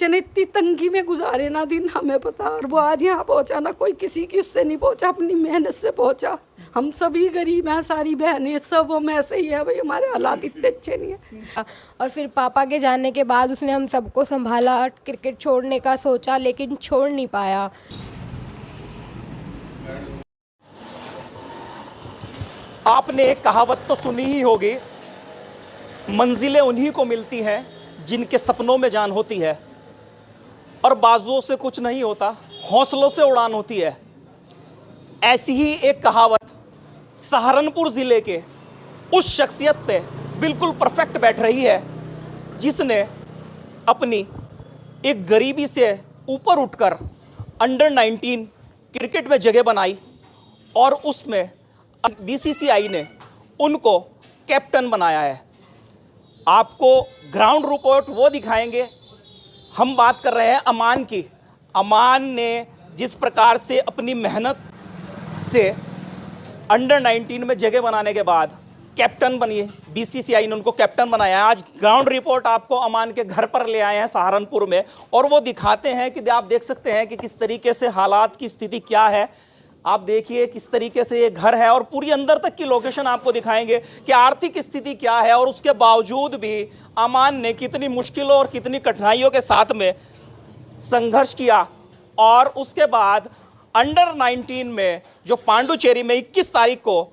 बच्चे ने इतनी तंगी में गुजारे ना दिन, हमें पता। और वो आज यहाँ पहुँचा ना, कोई किसी की उससे नहीं पहुँचा, अपनी मेहनत से पहुँचा। हम सभी गरीब हैं, सारी बहनें सब हम ऐसे ही है भाई, हमारे हालात इतने अच्छे नहीं है। और फिर पापा के जाने के बाद उसने हम सबको संभाला, क्रिकेट छोड़ने का सोचा लेकिन छोड़ नहीं पाया। आपने एक कहावत तो सुनी ही होगी, मंजिलें उन्हीं को मिलती हैं जिनके सपनों में जान होती है, और बाजुओं से कुछ नहीं होता, हौसलों से उड़ान होती है। ऐसी ही एक कहावत सहारनपुर ज़िले के उस शख्सियत पे बिल्कुल परफेक्ट बैठ रही है जिसने अपनी एक गरीबी से ऊपर उठकर अंडर 19 क्रिकेट में जगह बनाई, और उसमें बीसीसीआई ने उनको कैप्टन बनाया है। आपको ग्राउंड रिपोर्ट वो दिखाएंगे। हम बात कर रहे हैं अमान की। अमान ने जिस प्रकार से अपनी मेहनत से अंडर 19 में जगह बनाने के बाद कैप्टन बनी, बीसीसीआई ने उनको कैप्टन बनाया है। आज ग्राउंड रिपोर्ट आपको अमान के घर पर ले आए हैं सहारनपुर में, और वो दिखाते हैं कि आप देख सकते हैं कि किस तरीके से हालात की स्थिति क्या है। आप देखिए किस तरीके से ये घर है, और पूरी अंदर तक की लोकेशन आपको दिखाएंगे कि आर्थिक स्थिति क्या है, और उसके बावजूद भी अमान ने कितनी मुश्किलों और कितनी कठिनाइयों के साथ में संघर्ष किया। और उसके बाद अंडर 19 में जो पांडुचेरी में 21 तारीख को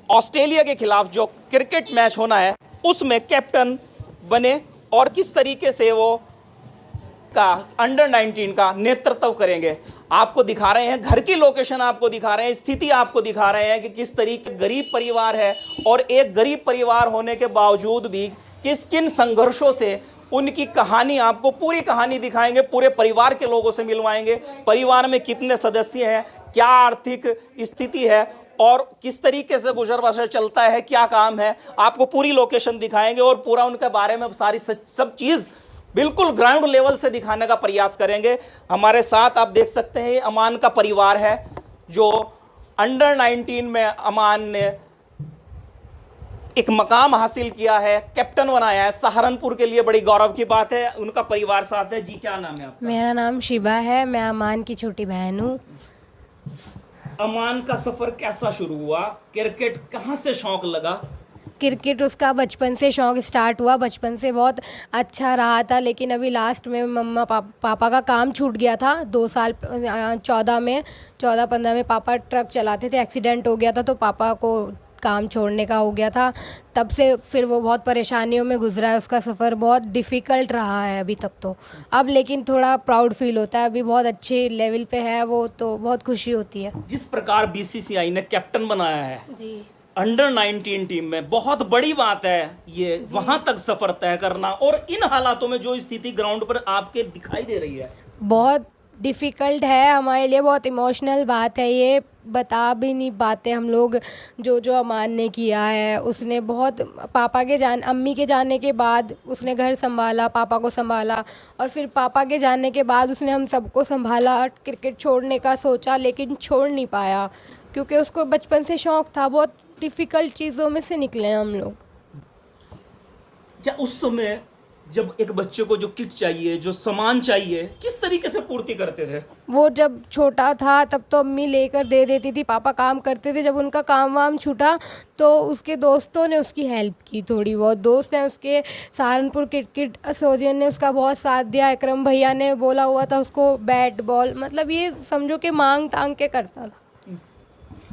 ऑस्ट्रेलिया के खिलाफ जो क्रिकेट मैच होना है उसमें कैप्टन बने, और किस तरीके से वो का अंडर 19 का नेतृत्व करेंगे। आपको दिखा रहे हैं घर की लोकेशन, आपको दिखा रहे हैं स्थिति, आपको दिखा रहे हैं कि किस तरीके गरीब परिवार है, और एक गरीब परिवार होने के बावजूद भी किन संघर्षों से उनकी कहानी, आपको पूरी कहानी दिखाएंगे, पूरे परिवार के लोगों से मिलवाएंगे। परिवार में कितने सदस्य हैं, क्या आर्थिक स्थिति है, और किस तरीके से गुजर बसर चलता है, क्या काम है, आपको पूरी लोकेशन दिखाएंगे, और पूरा उनके बारे में सारी सब चीज़ बिल्कुल ग्राउंड लेवल से दिखाने का प्रयास करेंगे। हमारे साथ आप देख सकते हैं अमान का परिवार है, जो अंडर 19 में अमान ने एक मकाम हासिल किया है, कैप्टन बनाया है। सहारनपुर के लिए बड़ी गौरव की बात है। उनका परिवार साथ है। जी, क्या नाम है आपका? मेरा नाम शिबा है, मैं अमान की छोटी बहन हूँ। अमान का सफर कैसा शुरू हुआ? क्रिकेट कहाँ से शौक लगा? क्रिकेट उसका बचपन से शौक़ स्टार्ट हुआ, बचपन से बहुत अच्छा रहा था, लेकिन अभी लास्ट में मम्मा पापा का काम छूट गया था 2 साल 14-15 में पापा ट्रक चलाते थे, एक्सीडेंट हो गया था, तो पापा को काम छोड़ने का हो गया था। तब से फिर वो बहुत परेशानियों में गुजरा है, उसका सफ़र बहुत डिफ़िकल्ट रहा है अभी तक तो। अब लेकिन थोड़ा प्राउड फील होता है, अभी बहुत अच्छे लेवल पे है वो, तो बहुत खुशी होती है। जिस प्रकार बीसीसीआई ने कैप्टन बनाया है जी, अंडर 19 टीम में, बहुत बड़ी बात है ये, वहां तक सफर तय करना, और इन हालातों में जो स्थिति ग्राउंड पर आपके दिखाई दे रही है, बहुत डिफ़िकल्ट है हमारे लिए, बहुत इमोशनल बात है ये, बता भी नहीं पाते हम लोग। जो अमान ने किया है, उसने बहुत अम्मी के जाने के बाद उसने घर संभाला, पापा को संभाला, और फिर पापा के जाने के बाद उसने हम सबको संभाला। क्रिकेट छोड़ने का सोचा लेकिन छोड़ नहीं पाया, क्योंकि उसको बचपन से शौक़ था। बहुत डिफ़िकल्ट चीज़ों में से निकले हम लोग। क्या उस समय जब एक बच्चे को जो किट चाहिए, जो सामान चाहिए, किस तरीके से पूर्ति करते थे? वो जब छोटा था तब तो अम्मी लेकर दे देती थी, पापा काम करते थे। जब उनका काम वाम छूटा तो उसके दोस्तों ने उसकी हेल्प की, थोड़ी बहुत दोस्त हैं उसके, सहारनपुर क्रिकेट एसोसिएशन ने उसका बहुत साथ दिया। अकरम भैया ने बोला हुआ था उसको बैट बॉल, मतलब ये समझो कि मांग तांग के करता था।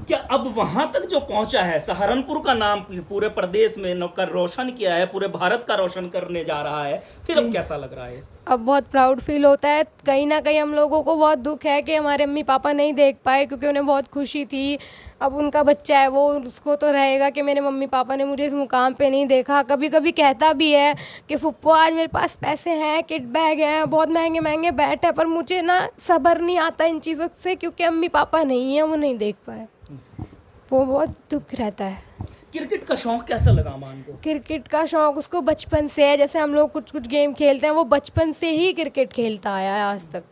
क्या अब वहां तक जो पहुंचा है, सहारनपुर का नाम पूरे प्रदेश में नौकर रोशन किया है, पूरे भारत का रोशन करने जा रहा है, फिर अब कैसा लग रहा है? अब बहुत प्राउड फील होता है। कहीं ना कहीं हम लोगों को बहुत दुख है कि हमारे अम्मी पापा नहीं देख पाए, क्योंकि उन्हें बहुत खुशी थी। अब उनका बच्चा है, वो उसको तो रहेगा कि मेरे मम्मी पापा ने मुझे इस मुकाम पे नहीं देखा। कभी कभी कहता भी है कि फुप्पो आज मेरे पास पैसे हैं, किट बैग हैं, बहुत महंगे महंगे बैट है, पर मुझे ना सब्र नहीं आता इन चीज़ों से, क्योंकि अम्मी पापा नहीं हैं, वो नहीं देख पाए। वो बहुत दुख रहता है। क्रिकेट का शौक कैसा लगा अमान को? क्रिकेट का शौक़ उसको बचपन से है। जैसे हम लोग कुछ गेम खेलते हैं, वो बचपन से ही क्रिकेट खेलता आया है आज तक।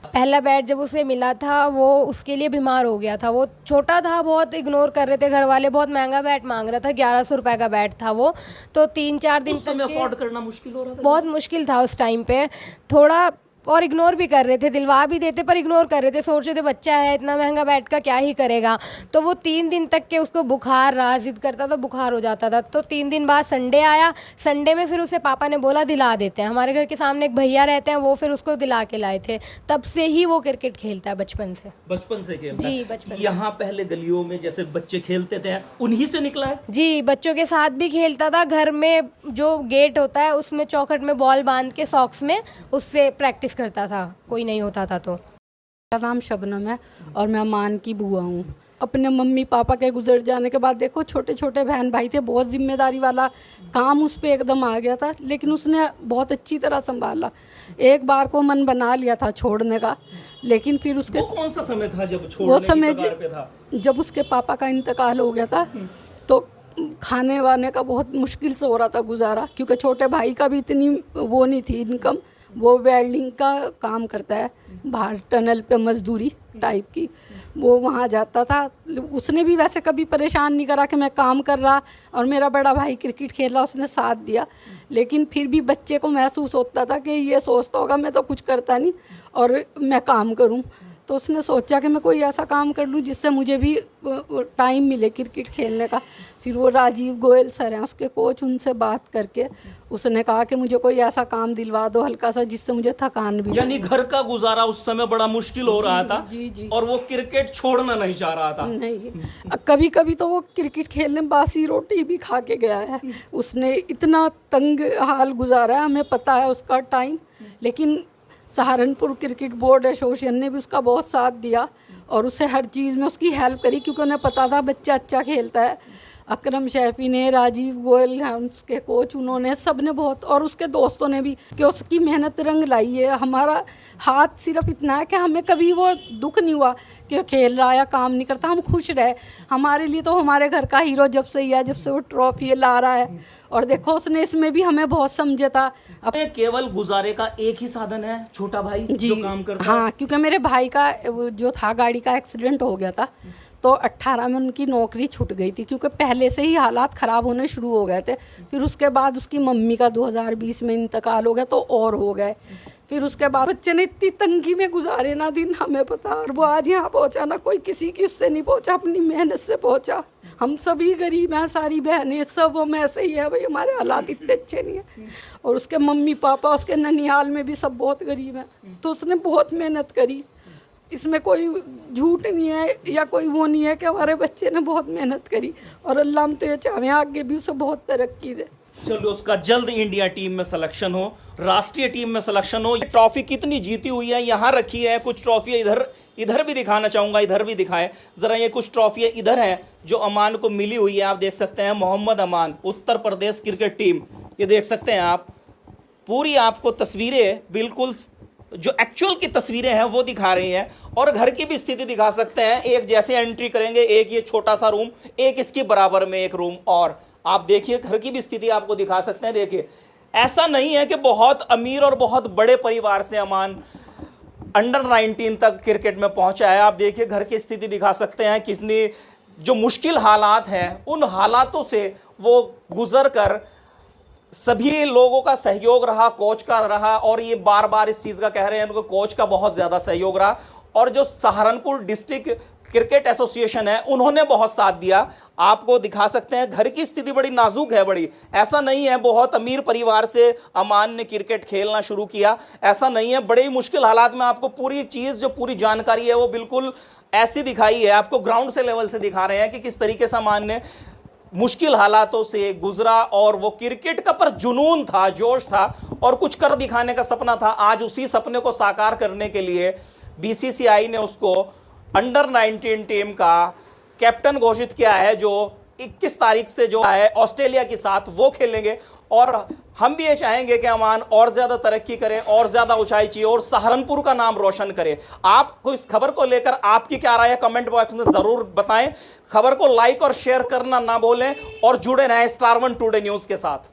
पहला बैट जब उसे मिला था वो उसके लिए बीमार हो गया था, वो छोटा था, बहुत इग्नोर कर रहे थे घर वाले, बहुत महंगा बैट मांग रहा था, 1100 रुपए का बैट था वो, तो 3-4 दिन उस समय तक अफोर्ड करना मुश्किल हो रहा था, बहुत मुश्किल था उस टाइम पे, थोड़ा और इग्नोर भी कर रहे थे, दिलवा भी देते पर इग्नोर कर रहे थे, सोच रहे थे बच्चा है इतना महंगा बैट का क्या ही करेगा। तो वो 3 दिन तक के उसको बुखार रहा, जिद करता था, बुखार हो जाता था। तो 3 दिन बाद संडे आया, संडे में फिर उसे पापा ने बोला दिला देते हैं, हमारे घर के सामने एक भैया रहते हैं, वो फिर उसको दिला के लाए थे। तब से ही वो क्रिकेट खेलता है बचपन से। बचपन से खेलता जी, है? बचपन से। यहाँ पहले गलियों में जैसे बच्चे खेलते थे उन्हीं से निकला है? जी, बच्चों के साथ भी खेलता था, घर में जो गेट होता है उसमें चौखट में बॉल बांध के सॉक्स में उससे प्रैक्टिस करता था, कोई नहीं होता था तो। मेरा नाम शबनम है और मैं अमान की बुआ हूँ। अपने मम्मी पापा के गुजर जाने के बाद देखो छोटे छोटे बहन भाई थे, बहुत जिम्मेदारी वाला काम उस पर एकदम आ गया था, लेकिन उसने बहुत अच्छी तरह संभाला। एक बार को मन बना लिया था छोड़ने का, लेकिन फिर उसके वो कौन सा समय था जब छोड़ने वो की समय कगार पे था? जब उसके पापा का इंतकाल हो गया था, तो खाने वाने का बहुत मुश्किल से हो रहा था गुजारा, क्योंकि छोटे भाई का भी इतनी वो नहीं थी इनकम, वो वेल्डिंग का काम करता है बाहर टनल पे, मजदूरी टाइप की, वो वहाँ जाता था। उसने भी वैसे कभी परेशान नहीं करा कि मैं काम कर रहा और मेरा बड़ा भाई क्रिकेट खेल रहा, उसने साथ दिया। लेकिन फिर भी बच्चे को महसूस होता था कि ये सोचता होगा मैं तो कुछ करता नहीं और मैं काम करूँ, तो उसने सोचा कि मैं कोई ऐसा काम कर लूँ जिससे मुझे भी टाइम मिले क्रिकेट खेलने का। फिर वो राजीव गोयल सर हैं उसके कोच, उनसे बात करके उसने कहा कि मुझे कोई ऐसा काम दिलवा दो हल्का सा जिससे मुझे थकान भी। यानी घर का गुजारा उस समय बड़ा मुश्किल हो रहा था। जी जी। और वो क्रिकेट छोड़ना नहीं चाह रहा था। नहीं, कभी कभी तो वो क्रिकेट खेलने बासी रोटी भी खा के गया है। उसने इतना तंग हाल गुजारा है, हमें पता है उसका टाइम, लेकिन सहारनपुर क्रिकेट बोर्ड एसोसिएशन ने भी उसका बहुत साथ दिया और उसे हर चीज़ में उसकी हेल्प करी, क्योंकि उन्हें पता था बच्चा अच्छा खेलता है। अकरम शैफी ने, राजीव गोयल हैं उसके कोच, उन्होंने सब ने बहुत, और उसके दोस्तों ने भी, कि उसकी मेहनत रंग लाई है। हमारा हाथ सिर्फ इतना है कि हमें कभी वो दुख नहीं हुआ कि वो खेल रहा या काम नहीं करता, हम खुश रहे। हमारे लिए तो हमारे घर का हीरो जब से ही है, जब से वो ट्रॉफी ला रहा है। और देखो उसने इसमें भी हमें बहुत समझा था। ये केवल गुजारे का एक ही साधन है छोटा भाई जी, जो काम करता है? हाँ, क्योंकि मेरे भाई का जो था गाड़ी का एक्सीडेंट हो गया था, तो 18 में उनकी नौकरी छूट गई थी, क्योंकि पहले से ही हालात ख़राब होने शुरू हो गए थे। फिर उसके बाद उसकी मम्मी का 2020 में इंतकाल हो गया, तो और हो गए। फिर उसके बाद बच्चे ने इतनी तंगी में गुजारे ना दिन, हमें पता, और वो आज यहाँ पहुँचा ना, कोई किसी की उससे नहीं पहुँचा, अपनी मेहनत से पहुँचा। हम सभी गरीब हैं, सारी बहनें सब हम ऐसे ही है भाई, हमारे हालात इतने अच्छे नहीं हैं। और उसके मम्मी पापा उसके ननिहाल में भी सब बहुत गरीब हैं, तो उसने बहुत मेहनत करी। इसमें कोई झूठ नहीं है या कोई वो नहीं है कि हमारे बच्चे ने बहुत मेहनत करी, और अल्लाह हम तो ये चाहें आगे भी उसे बहुत तरक्की दे। चलो उसका जल्द इंडिया टीम में सिलेक्शन हो, राष्ट्रीय टीम में सिलेक्शन हो। ये ट्रॉफी कितनी जीती हुई है यहाँ रखी है, कुछ ट्रॉफी इधर भी दिखाना चाहूँगा, इधर भी दिखाएं ज़रा। ये कुछ ट्रॉफियाँ इधर हैं जो अमान को मिली हुई है, आप देख सकते हैं। मोहम्मद अमान, उत्तर प्रदेश क्रिकेट टीम, ये देख सकते हैं आप। पूरी आपको तस्वीरें, बिल्कुल जो एक्चुअल की तस्वीरें हैं वो दिखा रही हैं, और घर की भी स्थिति दिखा सकते हैं। एक जैसे एंट्री करेंगे, एक ये छोटा सा रूम, एक इसके बराबर में एक रूम, और आप देखिए घर की भी स्थिति आपको दिखा सकते हैं। देखिए ऐसा नहीं है कि बहुत अमीर और बहुत बड़े परिवार से अमान अंडर 19 तक क्रिकेट में पहुंचा है। आप देखिए घर की स्थिति दिखा सकते हैं, किसने जो मुश्किल हालात हैं उन हालातों से वो गुजर कर, सभी लोगों का सहयोग रहा, कोच का रहा, और ये बार बार इस चीज़ का कह रहे हैं उनको, कोच का बहुत ज़्यादा सहयोग रहा, और जो सहारनपुर डिस्ट्रिक्ट क्रिकेट एसोसिएशन है उन्होंने बहुत साथ दिया। आपको दिखा सकते हैं घर की स्थिति बड़ी नाजुक है, बड़ी, ऐसा नहीं है बहुत अमीर परिवार से अमान ने क्रिकेट खेलना शुरू किया, ऐसा नहीं है। बड़े ही मुश्किल हालात में आपको पूरी चीज़, जो पूरी जानकारी है वो बिल्कुल ऐसी दिखाई है, आपको ग्राउंड से लेवल से दिखा रहे हैं कि किस तरीके से अमान ने मुश्किल हालातों से गुजरा, और वो क्रिकेट का पर जुनून था, जोश था, और कुछ कर दिखाने का सपना था। आज उसी सपने को साकार करने के लिए बीसीसीआई ने उसको अंडर 19 टीम का कैप्टन घोषित किया है, जो 21 तारीख से जो है ऑस्ट्रेलिया के साथ वो खेलेंगे। और हम भी ये चाहेंगे कि अमान और ज़्यादा तरक्की करें, और ज़्यादा ऊंचाई चाहिए, और सहारनपुर का नाम रोशन करें। आपको इस खबर को लेकर आपकी क्या राय है, कमेंट बॉक्स में ज़रूर बताएं। खबर को लाइक और शेयर करना ना भूलें, और जुड़े रहें स्टार 1 टुडे न्यूज़ के साथ।